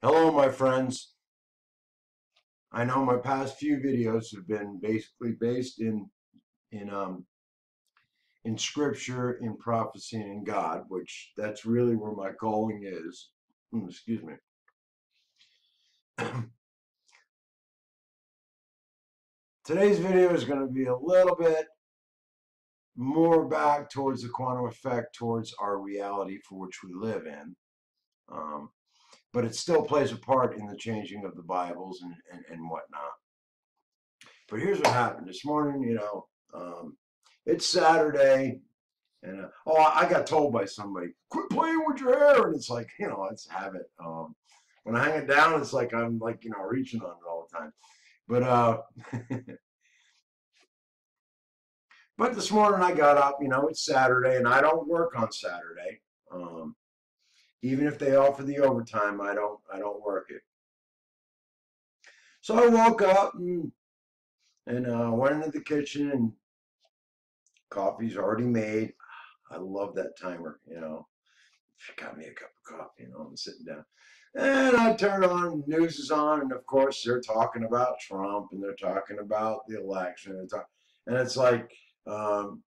Hello, my friends. I know my past few videos have been basically based in um in scripture, in prophecy, and in God, which that's really where my calling is. Excuse me. Today's video is going to be a little bit more back towards the quantum effect, towards our reality for which we live in. Um, but it still plays a part in the changing of the Bibles and whatnot. But here's what happened this morning. It's Saturday. And I got told by somebody, quit playing with your hair, and it's like, let's have it. When I hang it down, it's like I'm like reaching on it all the time. But but this morning I got up. It's Saturday, and I don't work on Saturday. Um, Even if they offer the overtime, I don't work it. So I woke up and went into the kitchen, and coffee's already made. I love that timer. She got me a cup of coffee, I'm sitting down. And I turn on, news is on, and of course they're talking about Trump and they're talking about the election. And it's like, um,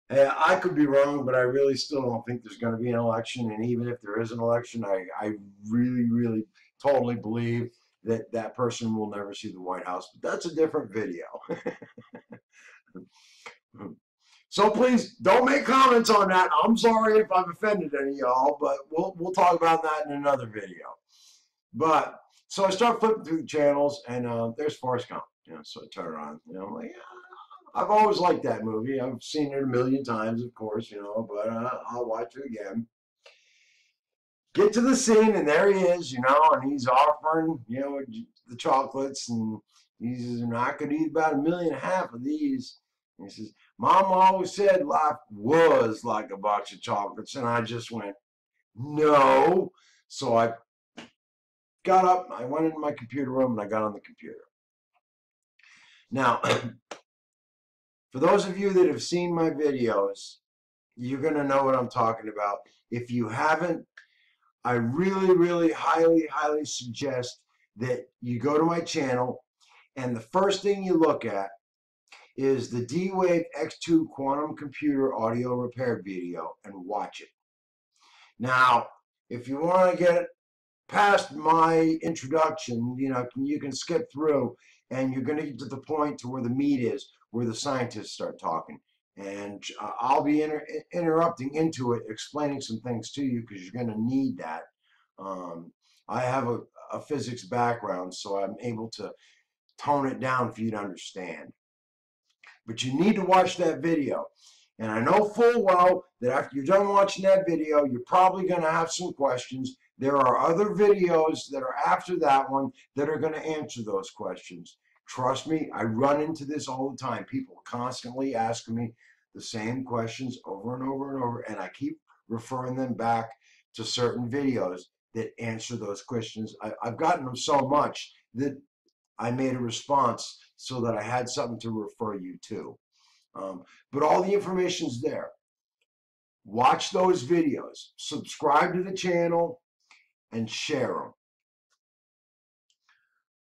hey, I could be wrong, but I really still don't think there's going to be an election. And even if there is an election, I really, really, totally believe that that person will never see the White House. But that's a different video. So please don't make comments on that. I'm sorry if I've offended any of y'all, but we'll talk about that in another video. But so I start flipping through the channels, and there's Forrest Gump. So I turn it on. I'm like, yeah, I've always liked that movie. I've seen it a million times, of course. But I'll watch it again. Get to the scene, and there he is. And he's offering, the chocolates, and he says, "I could eat about 1.5 million of these." And he says, "Mom always said life was like a box of chocolates," and I just went, "No." So I got up, I went into my computer room, and I got on the computer. Now, for those of you that have seen my videos, you're going to know what I'm talking about. If you haven't, I really, really highly, highly suggest that you go to my channel, and the first thing you look at is the D-Wave X2 quantum computer audio repair video and watch it. Now, if you want to get past my introduction, you can skip through, and you're going to get to the point to where the meat is, where the scientists start talking. And I'll be interrupting into it, explaining some things to you, because you're going to need that. I have a physics background, so I'm able to tone it down for you to understand. But you need to watch that video. And I know full well that after you're done watching that video, you're probably going to have some questions. There are other videos that are after that one that are going to answer those questions. Trust me, I run into this all the time. People constantly asking me the same questions over and over and over, and I keep referring them back to certain videos that answer those questions. I've gotten them so much that I made a response so that I had something to refer you to. But all the information's there. Watch those videos, subscribe to the channel, and share them.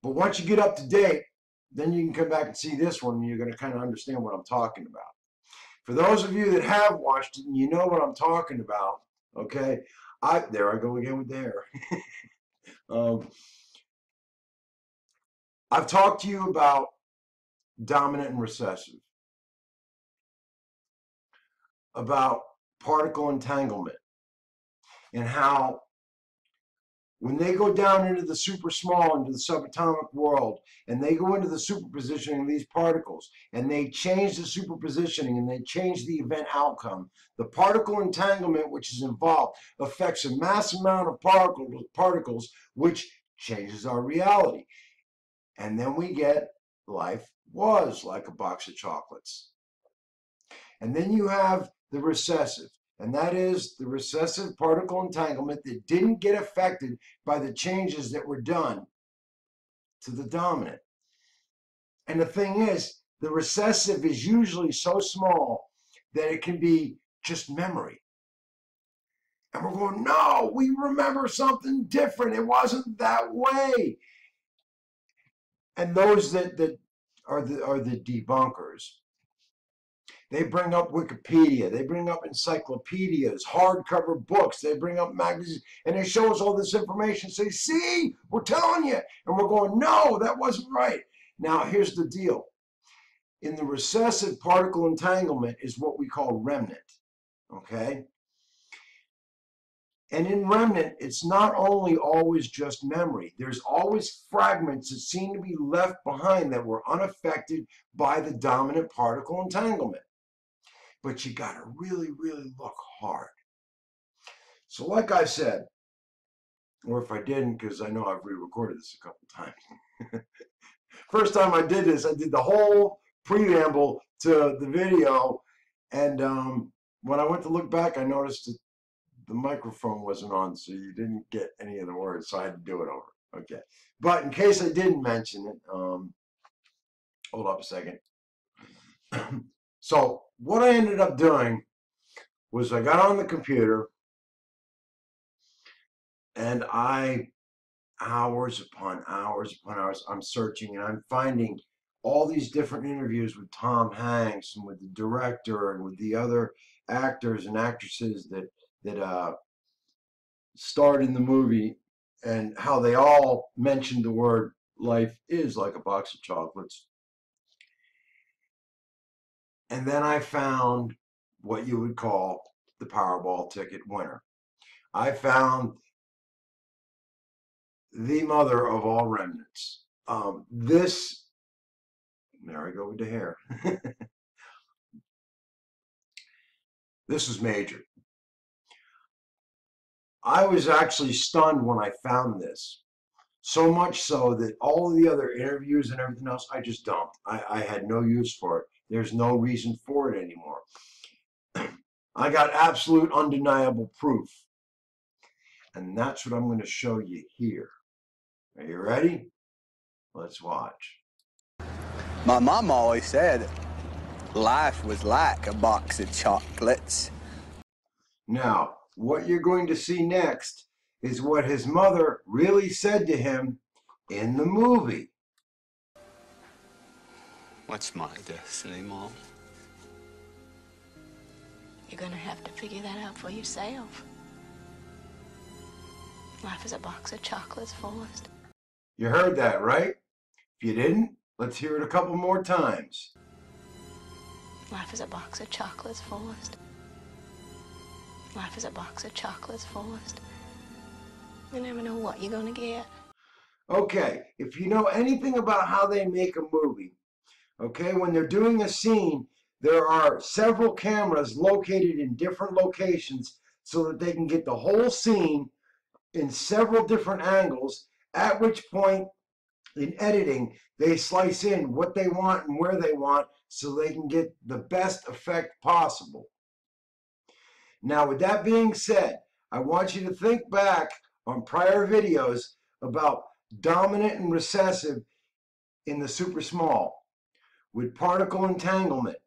But once you get up to date, then you can come back and see this one, and you're going to kind of understand what I'm talking about. For those of you that have watched it and you know what I'm talking about, okay, there I go again with there. I've talked to you about dominant and recessive, about particle entanglement, and how when they go down into the super small, into the subatomic world, and they go into the superpositioning of these particles, and they change the superpositioning and they change the event outcome, the particle entanglement which is involved affects a mass amount of particles, which changes our reality. And then we get life was like a box of chocolates. And then you have the recessive, and that is the recessive particle entanglement that didn't get affected by the changes that were done to the dominant. And the thing is, the recessive is usually so small that it can be just memory. And we're going, no, we remember something different. It wasn't that way. And those that are the debunkers, they bring up Wikipedia, they bring up encyclopedias, hardcover books, they bring up magazines, and they show us all this information, say, see, we're telling you. And we're going, no, that wasn't right. Now, here's the deal. In the recessive particle entanglement is what we call remnant, okay? And in remnant, it's not only always just memory. There's always fragments that seem to be left behind that were unaffected by the dominant particle entanglement. But you got to really, really look hard. So like I said, or if I didn't, because I know I've re-recorded this a couple times. First time I did this, I did the whole preamble to the video. And when I went to look back, I noticed that the microphone wasn't on, so you didn't get any of the words, so I had to do it over. Okay. But in case I didn't mention it, hold up a second. So what I ended up doing was I got on the computer and hours upon hours, I'm searching and I'm finding all these different interviews with Tom Hanks and with the director and with the other actors and actresses that starred in the movie, and how they all mentioned the word life is like a box of chocolates. And then I found what you would call the Powerball ticket winner. I found the mother of all remnants. There I go with the hair. This is major. I was actually stunned when I found this. So much so that all of the other interviews and everything else, I just dumped. I had no use for it. There's no reason for it anymore. I got absolute undeniable proof. And that's what I'm going to show you here. Are you ready? Let's watch. My mom always said life was like a box of chocolates. Now, what you're going to see next is what his mother really said to him in the movie. What's my destiny, Mom? You're gonna have to figure that out for yourself. Life is a box of chocolates, Forrest. You heard that, right? If you didn't, let's hear it a couple more times. Life is a box of chocolates, Forrest. Life is a box of chocolates, Forrest. You never know what you're gonna get. Okay, if you know anything about how they make a movie, okay, when they're doing a scene, there are several cameras located in different locations so that they can get the whole scene in several different angles, at which point in editing, they slice in what they want and where they want so they can get the best effect possible. Now, with that being said, I want you to think back on prior videos about dominant and recessive in the super small with particle entanglement.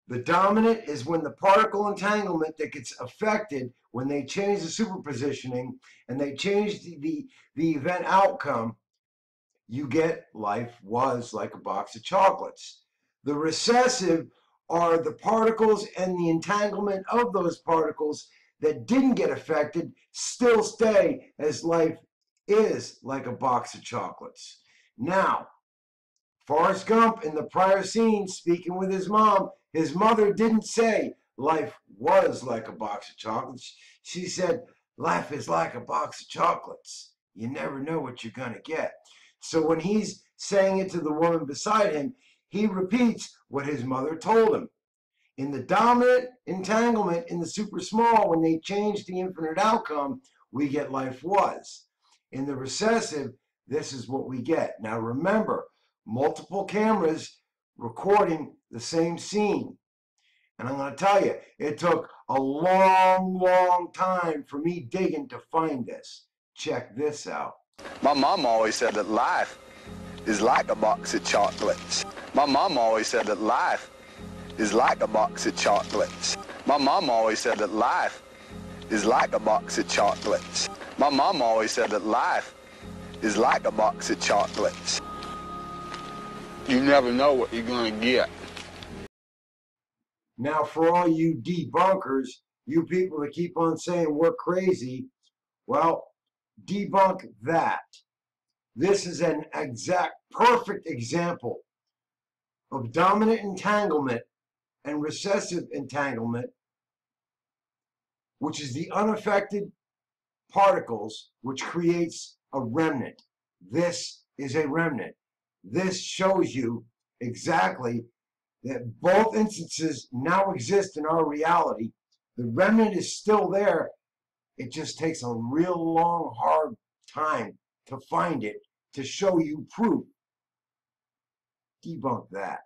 The dominant is when the particle entanglement that gets affected when they change the superpositioning and they change the event outcome, you get life was like a box of chocolates. The recessive are the particles and the entanglement of those particles that didn't get affected still stay as life is like a box of chocolates. Now, Forrest Gump in the prior scene speaking with his mom, his mother didn't say life was like a box of chocolates. She said life is like a box of chocolates. You never know what you're going to get. So when he's saying it to the woman beside him, he repeats what his mother told him. In the dominant entanglement in the super small, when they change the infinite outcome, we get life was. In the recessive, this is what we get. Now remember, multiple cameras recording the same scene. And I'm going to tell you, it took a long, long time for me digging to find this. Check this out. My mom always said that life is like a box of chocolates. My mom always said that life is like a box of chocolates. My mom always said that life is like a box of chocolates. My mom always said that life is like a box of chocolates. You never know what you're going to get. Now, for all you debunkers, you people that keep on saying we're crazy, well, debunk that. This is an exact, perfect example of dominant entanglement and recessive entanglement, which is the unaffected particles, which creates a remnant. This is a remnant. This shows you exactly that both instances now exist in our reality. The remnant is still there. It just takes a real long, hard time to find it, to show you proof. Debunk that.